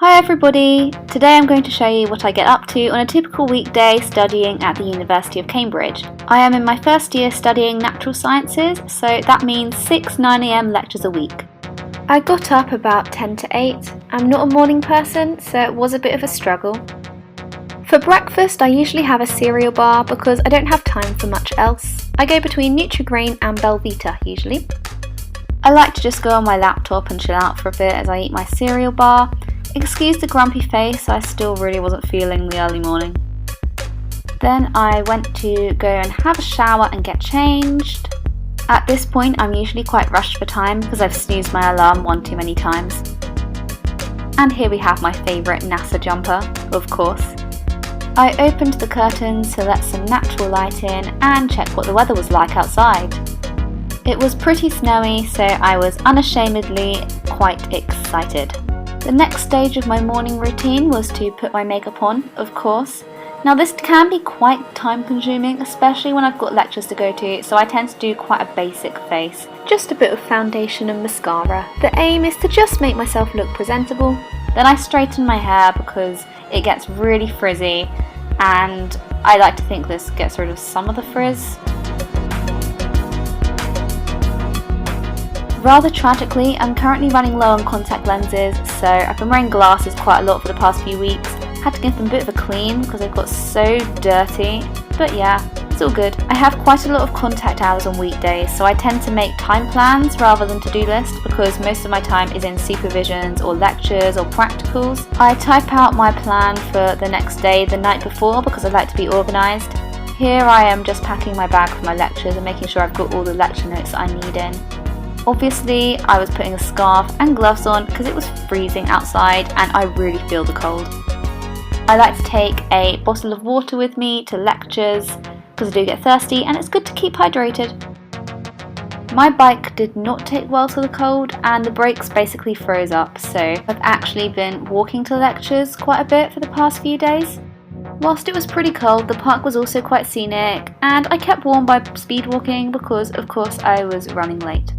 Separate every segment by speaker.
Speaker 1: Hi everybody! Today I'm going to show you what I get up to on a typical weekday studying at the University of Cambridge. I am in my first year studying natural sciences, so that means 6 9 AM lectures a week. I got up about 10 to 8. I'm not a morning person, so it was a bit of a struggle. For breakfast I usually have a cereal bar because I don't have time for much else. I go between Nutri-Grain and Belvita usually. I like to just go on my laptop and chill out for a bit as I eat my cereal bar. Excuse the grumpy face, I still really wasn't feeling the early morning. Then I went to go and have a shower and get changed. At this point I'm usually quite rushed for time because I've snoozed my alarm one too many times. And here we have my favourite NASA jumper, of course. I opened the curtains to let some natural light in and check what the weather was like outside. It was pretty snowy, so I was unashamedly quite excited. The next stage of my morning routine was to put my makeup on, of course. Now this can be quite time consuming, especially when I've got lectures to go to, so I tend to do quite a basic face. Just a bit of foundation and mascara. The aim is to just make myself look presentable. Then I straighten my hair because it gets really frizzy, and I like to think this gets rid of some of the frizz. Rather tragically, I'm currently running low on contact lenses, so I've been wearing glasses quite a lot for the past few weeks. Had to give them a bit of a clean because they've got so dirty, but yeah, it's all good. I have quite a lot of contact hours on weekdays, so I tend to make time plans rather than to-do lists because most of my time is in supervisions or lectures or practicals. I type out my plan for the next day the night before because I like to be organised. Here I am just packing my bag for my lectures and making sure I've got all the lecture notes that I need in. Obviously, I was putting a scarf and gloves on because it was freezing outside and I really feel the cold. I like to take a bottle of water with me to lectures because I do get thirsty and it's good to keep hydrated. My bike did not take well to the cold and the brakes basically froze up, so I've actually been walking to lectures quite a bit for the past few days. Whilst it was pretty cold, the park was also quite scenic and I kept warm by speed walking because of course I was running late.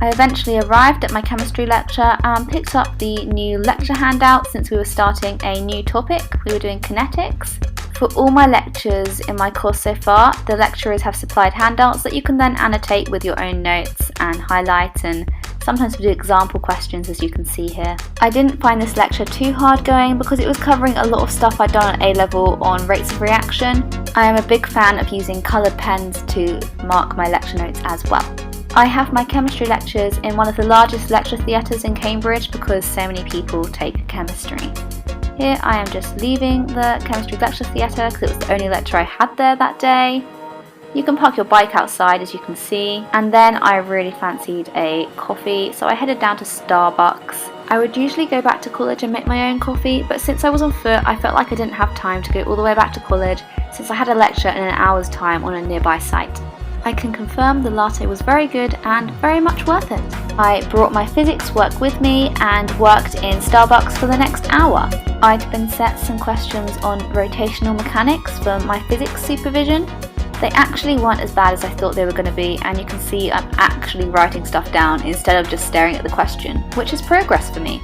Speaker 1: I eventually arrived at my chemistry lecture and picked up the new lecture handout since we were starting a new topic. We were doing kinetics. For all my lectures in my course so far, the lecturers have supplied handouts that you can then annotate with your own notes and highlight, and sometimes we do example questions as you can see here. I didn't find this lecture too hard going because it was covering a lot of stuff I'd done at A-level on rates of reaction. I am a big fan of using coloured pens to mark my lecture notes as well. I have my chemistry lectures in one of the largest lecture theatres in Cambridge because so many people take chemistry. Here I am just leaving the chemistry lecture theatre because it was the only lecture I had there that day. You can park your bike outside as you can see, and then I really fancied a coffee, so I headed down to Starbucks. I would usually go back to college and make my own coffee, but since I was on foot I felt like I didn't have time to go all the way back to college since I had a lecture in an hour's time on a nearby site. I can confirm the latte was very good and very much worth it. I brought my physics work with me and worked in Starbucks for the next hour. I'd been set some questions on rotational mechanics for my physics supervision. They actually weren't as bad as I thought they were going to be, and you can see I'm actually writing stuff down instead of just staring at the question, which is progress for me.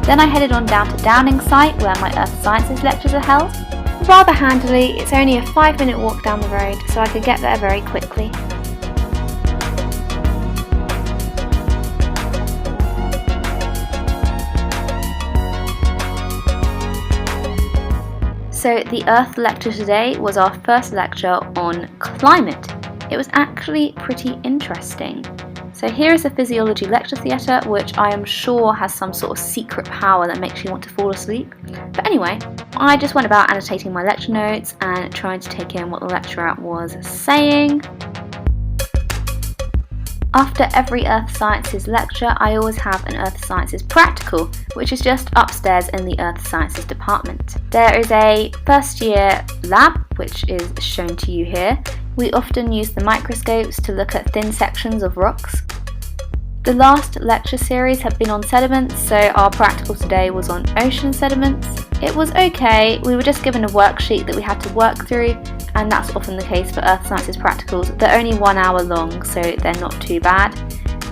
Speaker 1: Then I headed on down to Downing site where my Earth Sciences lectures are held. Rather handily, it's only a 5-minute walk down the road, so I could get there very quickly. So the Earth lecture today was our first lecture on climate. It was actually pretty interesting. So here is the physiology lecture theatre, which I am sure has some sort of secret power that makes you want to fall asleep. But anyway, I just went about annotating my lecture notes and trying to take in what the lecturer was saying. After every Earth Sciences lecture, I always have an Earth Sciences practical, which is just upstairs in the Earth Sciences department. There is a first year lab, which is shown to you here. We often use the microscopes to look at thin sections of rocks. The last lecture series have been on sediments, so our practical today was on ocean sediments. It was okay, we were just given a worksheet that we had to work through, and that's often the case for Earth Sciences practicals. They're only 1 hour long, so they're not too bad.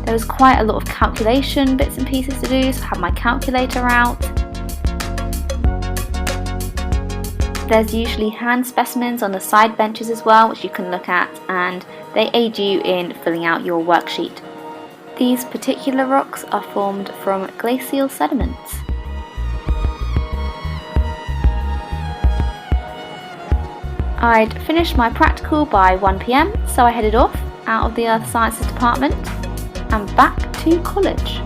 Speaker 1: There was quite a lot of calculation bits and pieces to do, so I had my calculator out. There's usually hand specimens on the side benches as well, which you can look at, and they aid you in filling out your worksheet. These particular rocks are formed from glacial sediments. I'd finished my practical by 1 PM, so I headed off out of the Earth Sciences department and back to college.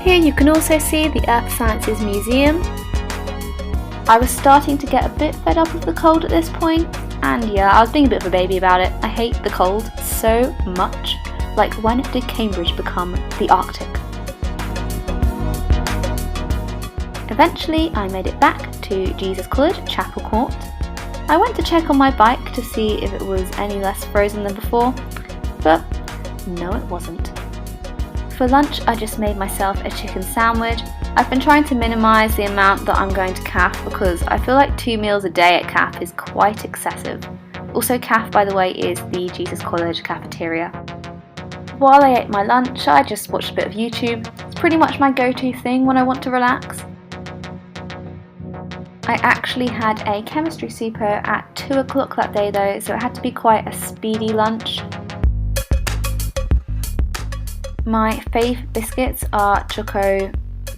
Speaker 1: Here you can also see the Earth Sciences Museum. I was starting to get a bit fed up of the cold at this point, and yeah, I was being a bit of a baby about it. I hate the cold so much. Like, when did Cambridge become the Arctic? Eventually I made it back to Jesus College, Chapel Court. I went to check on my bike to see if it was any less frozen than before, but no, it wasn't. For lunch I just made myself a chicken sandwich. I've been trying to minimise the amount that I'm going to CAF because I feel like 2 meals a day at CAF is quite excessive. Also, CAF, by the way, is the Jesus College cafeteria. While I ate my lunch, I just watched a bit of YouTube. It's pretty much my go-to thing when I want to relax. I actually had a chemistry super at 2 o'clock that day though, so it had to be quite a speedy lunch. My fave biscuits are Choco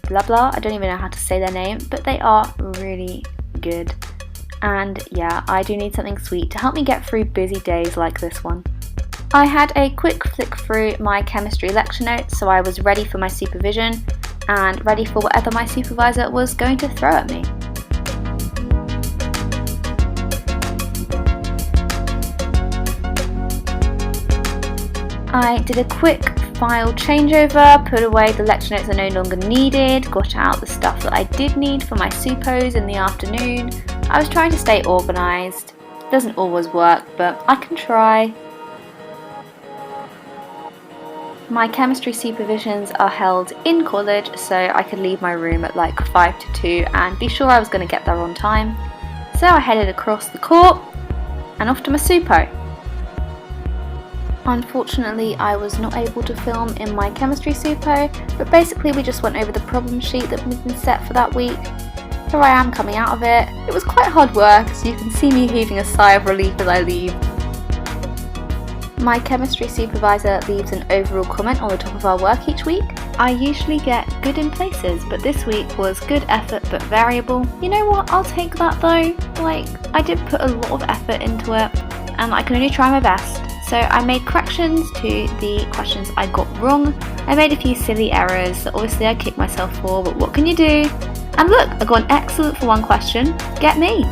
Speaker 1: blah blah, I don't even know how to say their name, but they are really good. And yeah, I do need something sweet to help me get through busy days like this one. I had a quick flick through my chemistry lecture notes, so I was ready for my supervision and ready for whatever my supervisor was going to throw at me. I did a quick file changeover, put away the lecture notes I no longer needed, got out the stuff that I did need for my suppos in the afternoon. I was trying to stay organised. Doesn't always work, but I can try. My chemistry supervisions are held in college, so I could leave my room at like 5 to 2 and be sure I was going to get there on time. So I headed across the court and off to my supo. Unfortunately, I was not able to film in my chemistry supo, but basically we just went over the problem sheet that had been set for that week. Here I am coming out of it. It was quite hard work, so you can see me heaving a sigh of relief as I leave. My chemistry supervisor leaves an overall comment on the top of our work each week. I usually get good in places, but this week was good effort but variable. You know what, I'll take that though. Like, I did put a lot of effort into it, and I can only try my best. So I made corrections to the questions I got wrong. I made a few silly errors that obviously I kicked myself for, but what can you do? And look, I got an excellent for one question. Get me!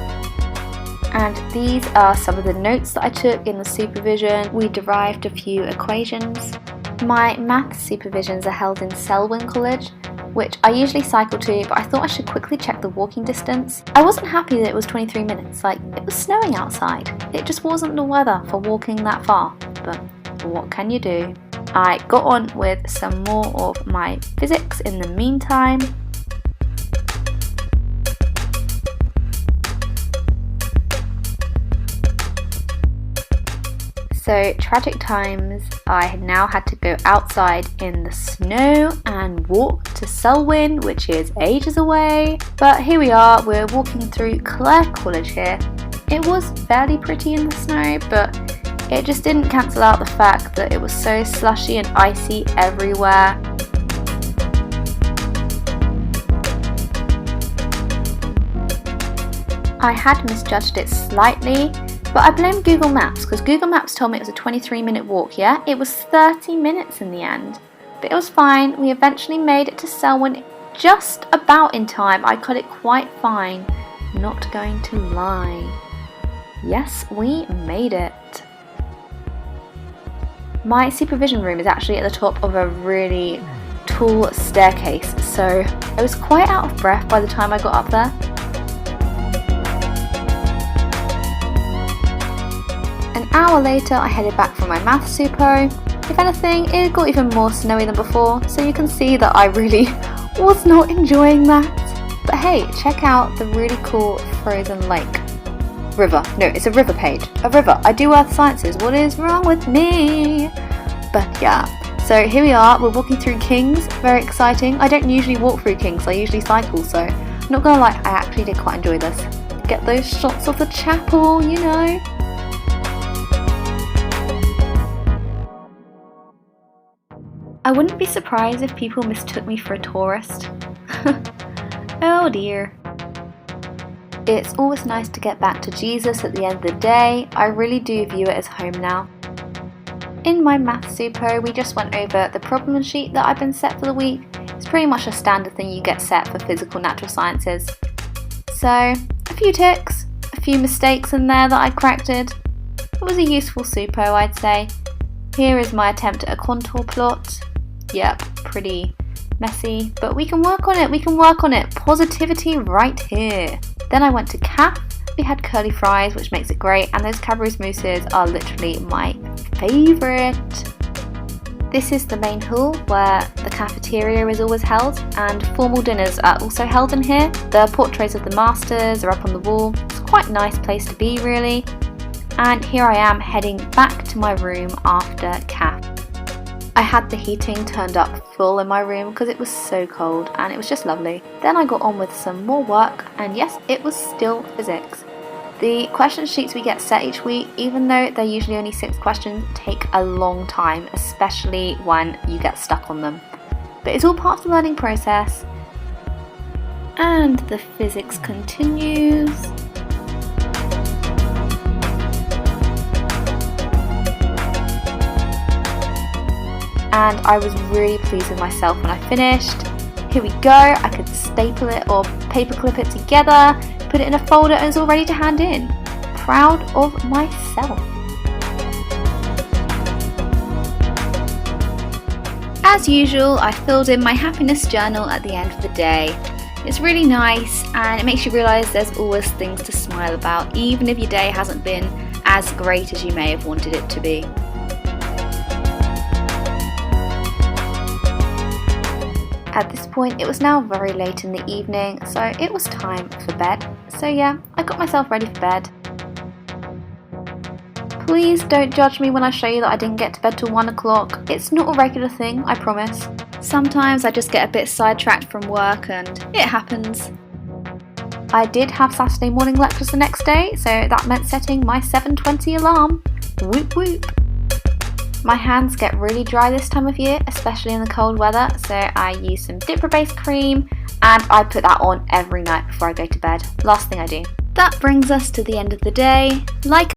Speaker 1: And these are some of the notes that I took in the supervision. We derived a few equations. My maths supervisions are held in Selwyn College, which I usually cycle to, but I thought I should quickly check the walking distance. I wasn't happy that it was 23 minutes, like it was snowing outside. It just wasn't the weather for walking that far, but what can you do? I got on with some more of my physics in the meantime. So, tragic times, I now had to go outside in the snow and walk to Selwyn, which is ages away. But here we are, we're walking through Clare College here. It was fairly pretty in the snow, but it just didn't cancel out the fact that it was so slushy and icy everywhere. I had misjudged it slightly, but I blame Google Maps because Google Maps told me it was a 23-minute walk, yeah? It was 30 minutes in the end. But it was fine, we eventually made it to Selwyn just about in time. I got it quite fine, not going to lie. Yes, we made it. My supervision room is actually at the top of a really tall staircase, so I was quite out of breath by the time I got up there. An hour later I headed back for my math supo. If anything, it got even more snowy than before, so you can see that I really was not enjoying that. But hey, check out the really cool frozen lake. River. No, it's a river page. A river. I do earth sciences. What is wrong with me? But yeah. So here we are. We're walking through King's. Very exciting. I don't usually walk through King's. I usually cycle. So I'm not gonna lie. I actually did quite enjoy this. Get those shots of the chapel, you know. I wouldn't be surprised if people mistook me for a tourist. Oh dear. It's always nice to get back to Jesus at the end of the day. I really do view it as home now. In my math super, we just went over the problem sheet that I've been set for the week. It's pretty much a standard thing you get set for physical natural sciences. So, a few ticks, a few mistakes in there that I corrected. It was a useful super, I'd say. Here is my attempt at a contour plot. Yep, pretty messy, but we can work on it, Positivity right here. Then I went to CAF. We had curly fries, which makes it great, and those Cadbury's mousses are literally my favourite. This is the main hall where the cafeteria is always held, and formal dinners are also held in here. The portraits of the masters are up on the wall. It's quite a nice place to be, really. And here I am heading back to my room after CAF. I had the heating turned up full in my room because it was so cold, and it was just lovely. Then I got on with some more work, and yes, it was still physics. The question sheets we get set each week, even though they're usually only 6 questions, take a long time, especially when you get stuck on them. But it's all part of the learning process. And the physics continues. And I was really pleased with myself when I finished. Here we go, I could staple it or paperclip it together, put it in a folder, and it's all ready to hand in. Proud of myself. As usual, I filled in my happiness journal at the end of the day. It's really nice, and it makes you realise there's always things to smile about, even if your day hasn't been as great as you may have wanted it to be. At this point, it was now very late in the evening, so it was time for bed. So yeah, I got myself ready for bed. Please don't judge me when I show you that I didn't get to bed till 1 o'clock. It's not a regular thing, I promise. Sometimes I just get a bit sidetracked from work and it happens. I did have Saturday morning lectures the next day, so that meant setting my 7:20 alarm. Whoop whoop. My hands get really dry this time of year, especially in the cold weather, so I use some Dipper Base cream and I put that on every night before I go to bed. Last thing I do. That brings us to the end of the day. Like